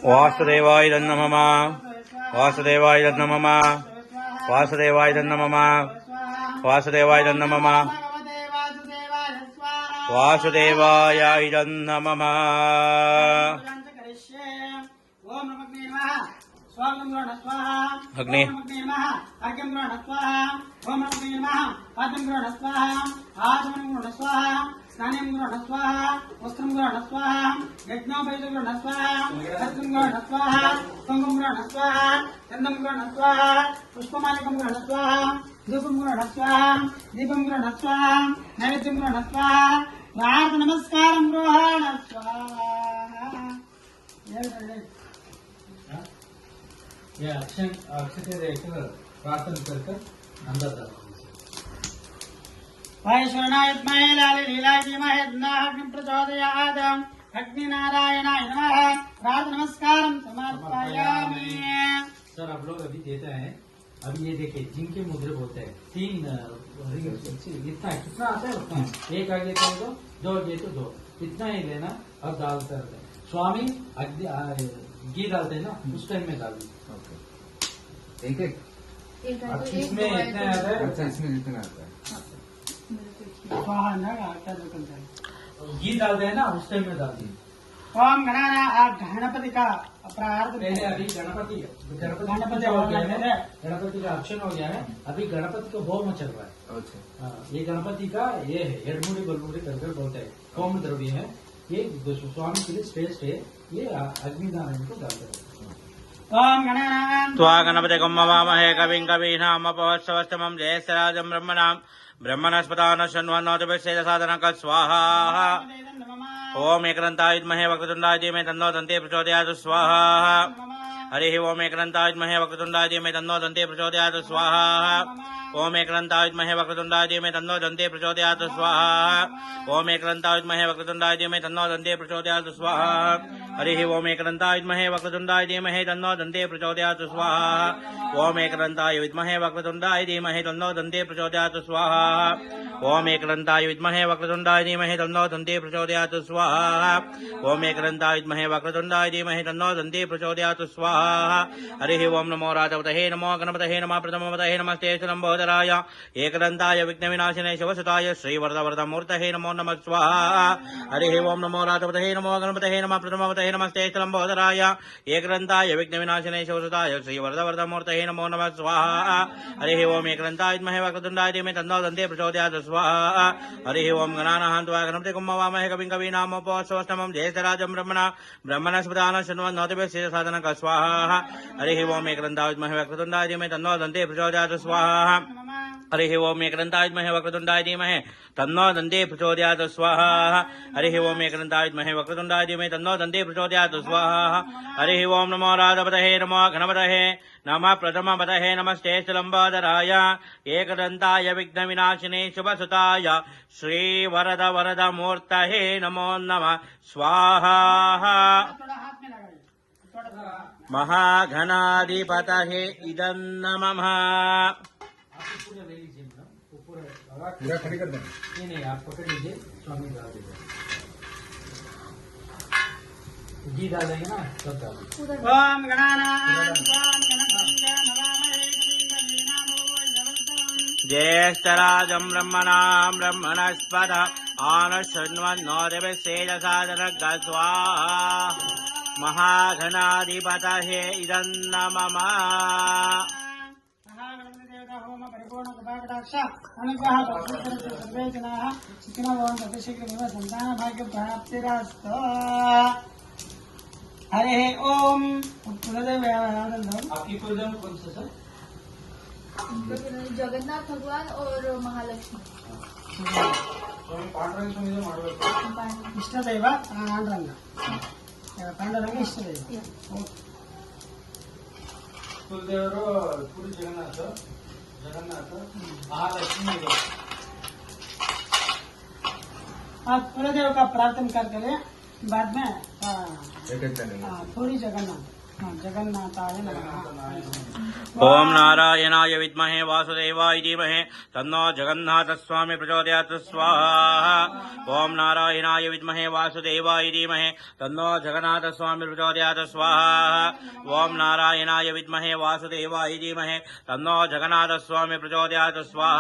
वासुदेवाय नमः वासुदेवाय नमः वासुदेवाय नमः वासुदेवाय नमः वासुदेवाय नमः अग्नि स्नानं ग्रहण स्वाहा वस्त्रं ग्रहण स्वाहा यज्ञोपवीतं ग्रहण स्वाहा रत्नं ग्रहण स्वाहा कुङ्कुमं ग्रहण स्वाहा चन्दनं ग्रहण स्वाहा पुष्पमालिकं ग्रहण स्वाहा धूपं ग्रहण स्वाहा दीपं ग्रहण स्वाहा नैवेद्यं ग्रहण स्वाहा प्रार्थ नमस्कारं ग्रहण स्वाहा ये अक्षते देकर प्रार्थना कर अंदर वायुश्वरणाय विद्महे लालिलीलाय धीमहि तन्नः प्रचोदयात् अग्निनारायणाय नमः प्रार्थ नमस्कारं समर्पयामि। सर आप लोग अभी देते हैं। अभी ये देखिए जिनके मुद्रे बोलते हैं 3 इतना कितना आता है उतना एक आगे तो दो आगे तो दो इतना ही लेना। अब डालते रहते हैं स्वामी घी डालते हैं ना उस टाइम में डाल एक एक इसमें इतना आता है। अच्छा इसमें जितना आता है घी डालते हैं ना उस टाइम में डाल दिए। ओम गणपति का प्रार्थ पहले अभी गणपति हो गया है। गणपति का अक्षण हो गया है। अभी गणपति का होम चल रहा है। अच्छा ये गणपति का ये है हेडमुड़ी बलमुड़ी करके बोलते हैं होम द्रव्य है। ये स्वामी के लिए श्रेष्ठ है। ये अग्निदान को डालते हैं। ओम गणानां त्वा गणपतिगं मवामहे कविं कवीनामुपवत्सवस्तमं ज्येष्ठराजं ब्रह्मणस्पदान शृण्वन्नोतिभिश्चेदसादनक स्वाहा। ओम एकदन्ताय विद्महे वक्रतुण्डाय धीमहि तन्नो दन्ते प्रचोदयात् स्वाहा। हरिः ओम एकदन्ताय विद्महे वक्रतुण्डाय धीमहि तन्नो दन्ते प्रचोदयात् स्वाहा। ओम एकदन्ताय विद्महे वक्रतुण्डाय धीमहि तन्नो दन्ते प्रचोदयात् स्वाहा। ओम एकदन्ताय विद्महे वक्रतुण्डाय धीमहि तन्नो दन्ते प्रचोदयात् स्वाहा। हरिः ओम एकदन्ताय विद्महे वक्रतुण्डाय धीमहि तन्नो दन्ते प्रचोदयात् स्वाहा। ओम एकदन्ताय विद्महे वक्रतुण्डाय धीमहि तन्नो दन्ते प्रचोदयात् स्वाहा। ओम एकदन्ताय विद्महे वक्रतुण्डाय धीमहि तन्नो दन्ते प्रचोदयात् स्वाहा। ओम एकदन्ताय विद्महे वक्रतुण्डाय धीमहि तन्नो दन्ते प्रचोदयात् स्वाहा। हरिः ओम नमो राजवतये नमो गणपतये नमः प्रथमवतये नमस्ते लम्बोदराय एकदन्ताय विघ्नविनाशिने शिवसुताय श्रीवरदवरदमूर्तये नमो नमः स्वाहा। हरिः ओम नमो राजवतये नमो गणपतये नमः प्रथमवतये नमस्ते लम्बोदराय एकदन्ताय विघ्नविनाशिने शिवसुताय श्रीवरदवरदमूर्तये नमो नमः स्वाहा। हरिः ओम एकदन्ताय विद्महे वक्रतुण्डाय धीमहि तन्नो दन्ते प्रचोदयात् स्वाहा। हरिः ओम गणानां त्वा गणपतिगं मवामहे कविं कवीनामुपवत्सवस्तमं ज्येष्ठराजं ब्रह्मणस्पदान शृण्वन्नोतिभिश्चेदसादनक स्वाहा। हरिः ओम एकदन्ताय विद्महे वक्रतुण्डाय धीमहि तन्नो दन्ते प्रचोदयात् स्वाहा। हरिः ओम एकदन्ताय विद्महे वक्रतुण्डाय धीमहि तन्नो दन्ते प्रचोदयात् स्वाहा। हरिः ओम एकदन्ताय विद्महे वक्रतुण्डाय धीमहि तन्नो दन्ते प्रचोदयात् स्वाहा। हरिः ओम नमो राजपतये नमो गणपतये नमः प्रथमपतये नमस्ते लम्बोदराय एकदन्ताय विघ्नविनाशिने शुभसुताय श्रीवरदवरदमूर्तये नमो नमः स्वाहा। महाघनाधिपतये इदं नमः। पूरा ले लीजिए मैडम पूरा पूरा खड़ी कर दें। नहीं आप पकड़ लीजिए स्वामी डाल दीजिए। घी डालेंगे ना तब डाल दीजिए। ओम गणानां ज्येष्ठराजं ब्रह्मणस्पद आनशृण्वन्नोतिभिश्चेदसादनक स्वाहा। महाघनाधिपतये इदं नमः। होम परिपूर्ण कृपाकटाक्ष अनुग्रह सर्वे जनाः सुखिनो भवन्तु अतिशीघ्रमेव सन्तान भाग्य प्राप्तिरस्तु। हरिः ओम कुलदेव आपकी कुलदेव कौन सा सर? जगन्नाथ भगवान और महालक्ष्मी। पांडुरंग स्वामी इष्टदैव पांडुरंग पांडुरंग इष्टदैव कुलदेವರು पूरी जगन्नाथ महालक्ष्मी। आप कुलदेव का प्रार्थना करके बाद में एक एक करेंगे। थोड़ी जगन्नाथ जगन्नाथाय नमः। ओम नारायणाय विद्महे वासुदेवाय धीमहि तन्नो जगन्नाथ स्वामी प्रचोदयात् स्वाहा। ओम नारायणाय विद्महे वासुदेवाय धीमहि तन्नो जगन्नाथ स्वामी प्रचोदयात् स्वाहा। ओम नारायणाय विद्महे वासुदेवाय धीमहि तन्नो जगन्नाथ स्वामी प्रचोदयात् स्वाहा।